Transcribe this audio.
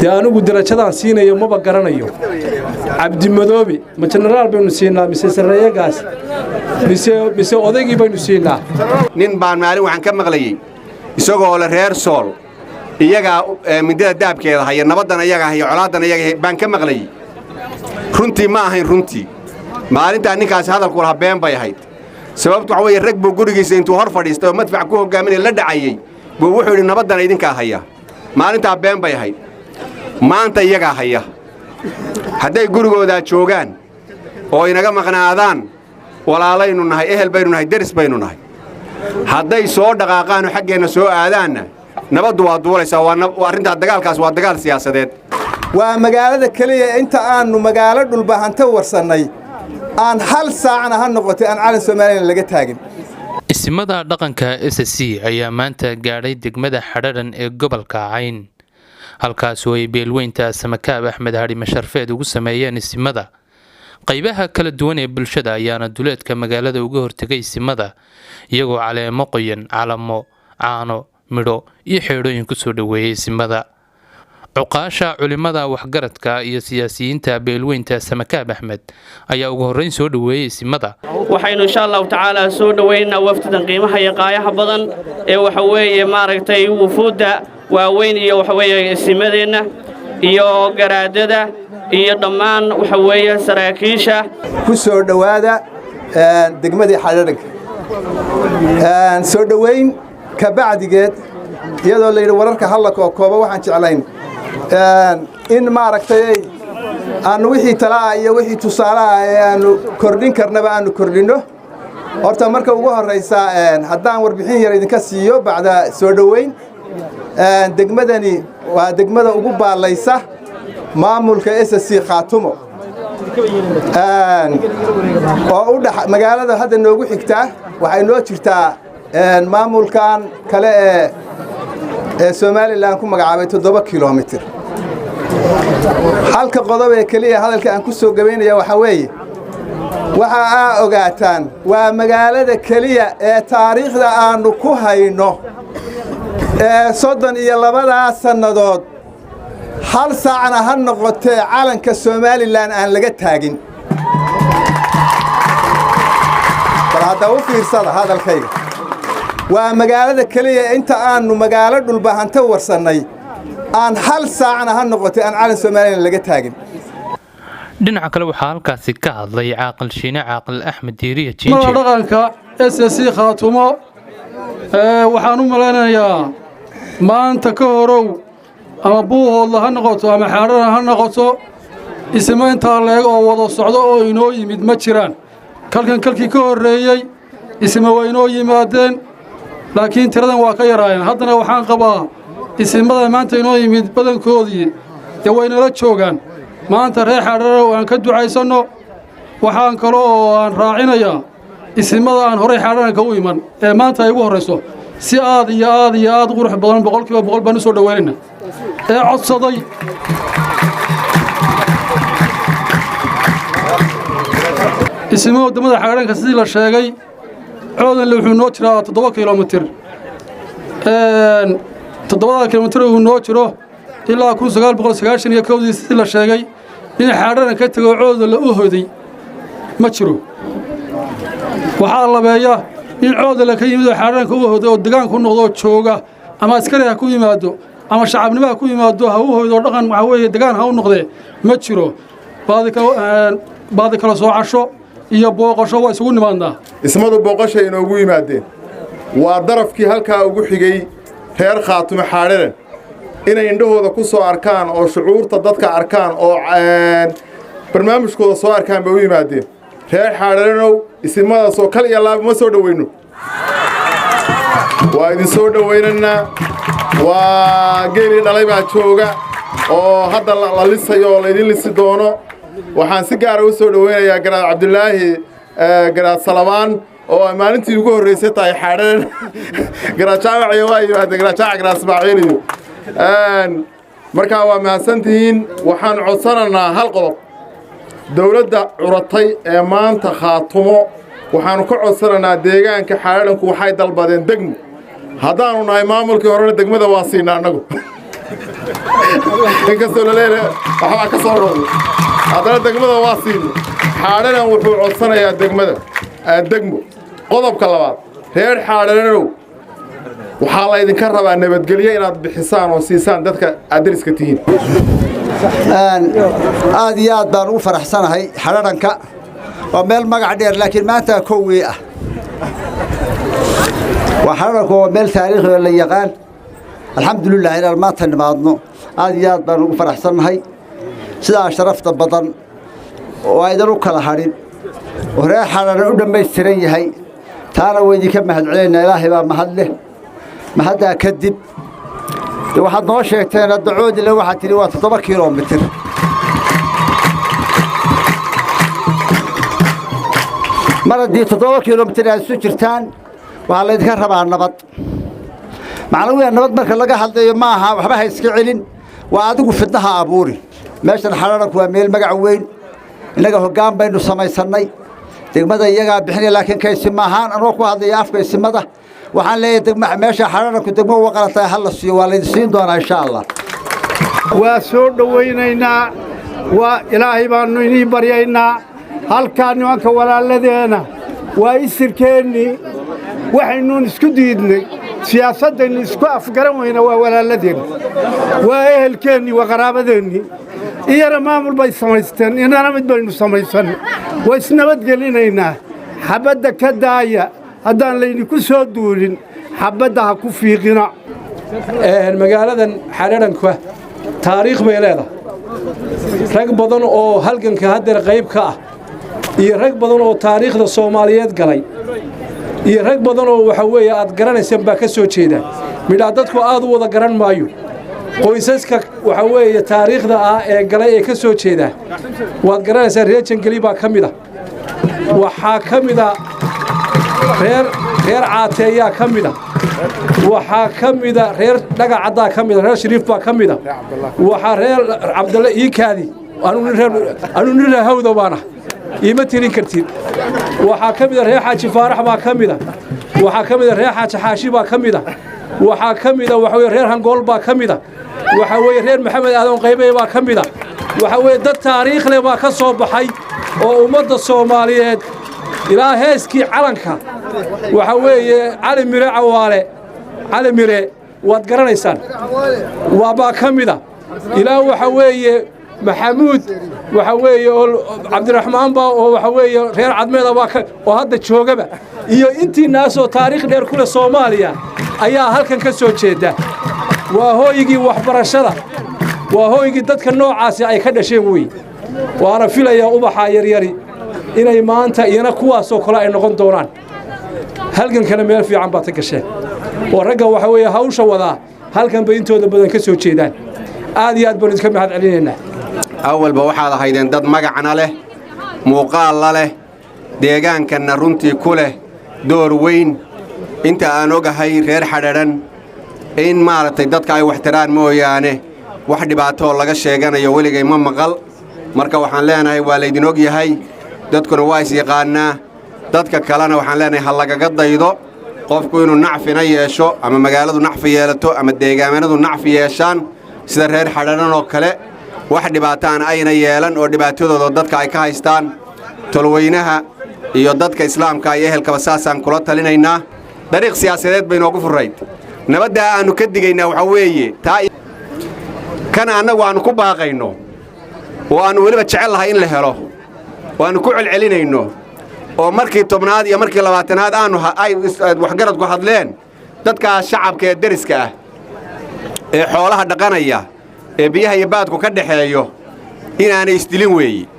dee anigu darajadaan siinayo maba garanayo cabdimadoobe ma jenaraal baynu siinaa mise sarreeyagaas mise odaygii baynu siinaa nin baan maalin waxaan ka maqlayey isagoo le reer sool iyagaa midada daabkeeda haya nabaddan iyagaa haya colaadan iyaga baan ka maqlayey runtii ma ahayn runtii maalintaa ninkaasi hadalku lahaa been bay ahayd sababtu waxa weeye rag buu gurigiisa intuu hor fadhiistay oo madfac ku hogaaminaya la dhacayey buu wuxuu yidhi nabaddan idinkaa haya maalintaa been bay ahayd maanta iyagaa haya hadday gurigoodaa joogaan oo inaga maqnaadaan walaalaynu nahay ehel baynu nahay deris baynu nahay hadday soo dhaqaaqaanoo xaggeenna soo aadaanna nabaddu waa duulaysaa arrintaa dagaalkaas waa dagaal siyaasadeed waa magaalada keliya inta aannu magaalo dhulbahanta warsannay aan hal saacna ha noqotay aan calan Soomaaliland laga taagin isimada dhaqanka SSC ayaa maanta gaadhay degmada Xadhaadhan ee gobolka Cayn halkaas oo ay beelweynta Samakaab Axmed Hari Masharfeed ugu sameeyeen isimada qaybaha kala duwan ee bulshada ayaana duleedka magaalada uga hortagay isimada iyagoo caleemo qoyan calamo caano midho iyo xeedhooyin ku soo dhaweeyay isimada cuqaasha culimada waxgaradka iyo siyaasiyiinta beelweynta Samakaab Axmed ayaa ugu horeyn soo dhaweeyay isimada waxaynu insha Allah taala soo dhaweynaa wafdidan qiimaha iyo qaayaha badan ee waxa weeye maaragtay wufuuda waaweyn iyo waxa weeye isimadeena iyo garaadada iyo dhammaan waxa weeye saraakiisha ku soo dhawaada degmadii Xadhaadhan soo dhaweyn ka bacdigeed iyadoo la yiri wararka halka kooba waxaan jeclayn in maaragtay aan wixii talaa iyo wixii tusaale aan kordhin karnaba aan kordhino horta marka ugu horeysa haddaan warbixin yar idinka siiyo bacda soo dhaweyn degmadani waa degmada ugu baalaysa maamulka SSC Khaatumo oo u dhax magaalada hadda noogu xigtaa waxay noo jirtaa maamulkan kale ee Soomaaliland ku magacaabay 7 kiiloomitir halka qodob ee kaliya hadalka aan ku soo gabeynaya waxa weeye waxa aa ogaataan waa magaalada kaliya ee taariikhda aanu ku hayno 32 sanadood hal saacna ha noqotee calanka Soomaaliland aan laga taagin hada u fiirsada hadalkayga waa magaalada kaliya inta aanu magaalo dhulbahanta warsannay aan hal saacna ha noqotay aan calan Soomaaliland laga taagin dhinaca kale waxa halkaasi ka hadlay caaqil Shiine caaqil Axmed Diiriye Jiinje dhaqanka SSC Khaatumo waxaan u maleynayaa maanta ka horow ama buuhoodla ha noqoto ama Xadhaadhan ha noqoto ismaynta leeg oo wada socdo oo inoo yimid ma jiraan kalkii ka horeeyay isma way inoo yimaadeen laakiin tiradan waa ka yaraayeen haddana waxaan qabaa isimada maanta inoo yimid badankoodii ee waynala joogaan maanta reer Xadhaadhan aan ka ducaysano waxaan kale oo aan raacinayaa isimada aan hore Xadhaadhan ka u iman ee maanta ay ugu horeyso si aad iyo aad qurux badan 100% baan soo dhaweynaa ee codsaday isimada wadamada Xadhaadhan sidii la sheegay coodan wuxuu noo jiraa 7 kiiloomitir 7 kiiloomitir uu noo jiro ilaa 1991 sidii la sheegay in Xadhaadhan ka tago coodan la u hoday ma jiro waxaa labeeya in coodan la ka yimid Xadhaadhan u hoday oo deegaan ku noqdo jooga ama askari ha ku yimaado ama shacabnimo ha ku yimaado ha u hoydo dhaqan waxa weeye deegaan ha u noqde ma jiro baadi kala soo casho iyo booqasho waa isugu nimaadnaa ismadu booqasho inoogu yimaadeen waa darafkii halkaa ugu xigay reer Khaatumo Xadhaadhan inay indhahooda ku soo arkaan oo shucuurta dadka arkaan oo barnaamijkooda soo arkaan bay u yimaadeen reer Xadhaadhanow ismada soo kal iyo laab ma soo dhaweyno waa idin soo dhaweynanaa waa geeli dhalay baa jooga oo hadda la lisayo oo la idin lisi doono waxaan si gaar ah u soo dhaweynayaa garaad Cabdulaahi garaad Salamaan oo maalintii ugu horeysay tahay Xadhaadhan garaad Jaawac iyo waa yimaadeen garaad Jaawac garaad Ismaaciil iyo markaa waa mahadsantihiin waxaan codsanaynaa hal qodob dawladda curatay ee maanta Khaatumo waxaanu ka codsanaynaa deegaanka Xadhaadhanku waxay dalbadeen degmo haddaanu nahay maamulkii horena degmada waa siinaa anagu inkastoo la leeyahay waxbaa ka soo noqdo haddana degmada waa siino xaadhanan wuxuu codsanayaa degmo qodobka labaad reer xaadhananow waxaa laydinka rabaa nabadgelyo inaad bixisaan oo siisaan dadka aad deriska tihiin aad iyo aad baan ugu faraxsanahay xadharanka waa meel magac dheer laakiin maanta kowgii ah waa xadharanku waa meel taariikhi oo la yaqaan alxamdulilah inaan maanta nimaadno aad iyo aad baan ugu faraxsanahay sidaa sharafta badan oo aydan u kala hadhin oo reer xadharan u dhammaystiran yahay taana waa idinka mahadcelinaa ilaahay baa mahad leh mahaddaa kadib waxaad noo sheegteen dacoodile waxaad tidhi waa 7 kilomitir mar haddii 7 kilomitir aad isu jirtaan waxaa laydinka rabaa nabad macnawiya nabad marka laga hadlayo ma aha waxba ha iska celin waa adigu fidnaha abuuri meeshan xadharanku waa meel magac weyn innaga hoggaan baynu samaysannay degmada iyagaa bixinaya laakiin kaysi maahaan anoo ku hadlaya afka isimada waxaan leeyahay meesha xadharanku degmo uga qalantahay hal la siiyo waa laydin siin doonaa insha allah waa soo dhowaynaynaa waa ilaahay baannu inii baryaynaa halkaa nimanka walaalladeena waa isirkeennii waxaynuun isku diidnay siyaasaddaynu isku afgaran weyna waa walaalladeenni waa ehelkeennii waa qaraabadeennii iyana maamul bay samaysteen inana mid baynu samaysan waa isnabadgelinaynaa xabadda ka daaya haddaan laydinku soo duulin xabadda ha ku fiiqina magaaladan xadharanka taariikh bay leedahay rag badan oo halganka haddeer qayb ka ah iyo rag badan oo taariikhda Soomaaliyeed galay iyo rag badan oo waxa weeye aad garanaysaan baa ka soo jeeda midha dadku aad u wada garan maayo qoysaska waxa weeye taariikhda ah ee galay ee ka soo jeeda waad garanaysaa reer Jangeli baa kamid ah waxaa kamid ah reer caateeyaa kamid ah waxaa kamid ah reer dhagacada kamid ah reer Shariif baa kamid ah waxa reer Cabdulla Iikaadi anu nira hawda baana ima tirin kartid waxaa kamid ah reer Xaaji Faarax baa kamid ah waxaa kamid ah reer Xaaji Xaashi baa kamid ah waxaa kamid ah waxa weeye reer Hangool baa kamid ah waxa weeye reer Maxamed Aadan Qaybay baa kamid ah waxa weeye dad taariikh leh baa ka soo baxay oo ummadda Soomaaliyeed ilaa heeskii calanka waxa weeye Cali Mire Cawaale Cali Mire waad garanaysaan waa baa kamid ah ilaa waxa weeye maxamuud waxa weeye Cabdiraxmaan baa oo waxa weeye reer Cadmeeda baa oo hadda joogaba iyo intii naasoo taariikh dheer kule Soomaaliya ayaa halkan ka soo jeeda waa hooyigii waxbarashada waa hooyigii dadka noocaasi ay ka dhasheen way waana filayaa ubaxa yaryari inay maanta iyana kuwaas oo kale ay noqon doonaan halgankana meel fiican baad ka gasheen oo ragga waxa weeye hawsha wada halkan bay intooda badan ka soo jeedaan aad iyo aad baan idinka mahad celinaynaa awalba waxaad ahaydeen dad magacna leh muuqaal leh deegaankanna runtii ku leh door weyn inta aan ogahay reer xadharan in maaragtay dadka ay waxtaraan mooyaane wax dhibaato laga sheeganayo weligay ma maqal marka waxaan leenahay waa laydin og yahay dadkuna waa is yaqaanaa dadka kalena waxaan leenahay ha lagaga daydo qofku inuu nacfina yeesho ama magaaladu nacfi yeelato ama deegaamadu nacfi yeeshaan sida reer xadharan oo kale wax dhibaataan ayna yeelan oo dhibaatadooda dadka ay ka haystaan tolweynaha iyo dadka islaamka iyo ehelkaba saasaan kula talinaynaa dariiq siyaasadeed bay noogu furayd nabadda aanu ka digaynaa waxa weeye kana annagu aanu ku baaqayno oo aanu weliba jecel lahay in la helo waanu ku celcelinayno oo markii 10aad iyo markii 20aad aanu ay waxgaradku hadleen dadka shacabka ee deriska ah ee xoolaha dhaqanaya ee biyaha iyo baadku ka dhaxeeyo inaanay isdilin weeye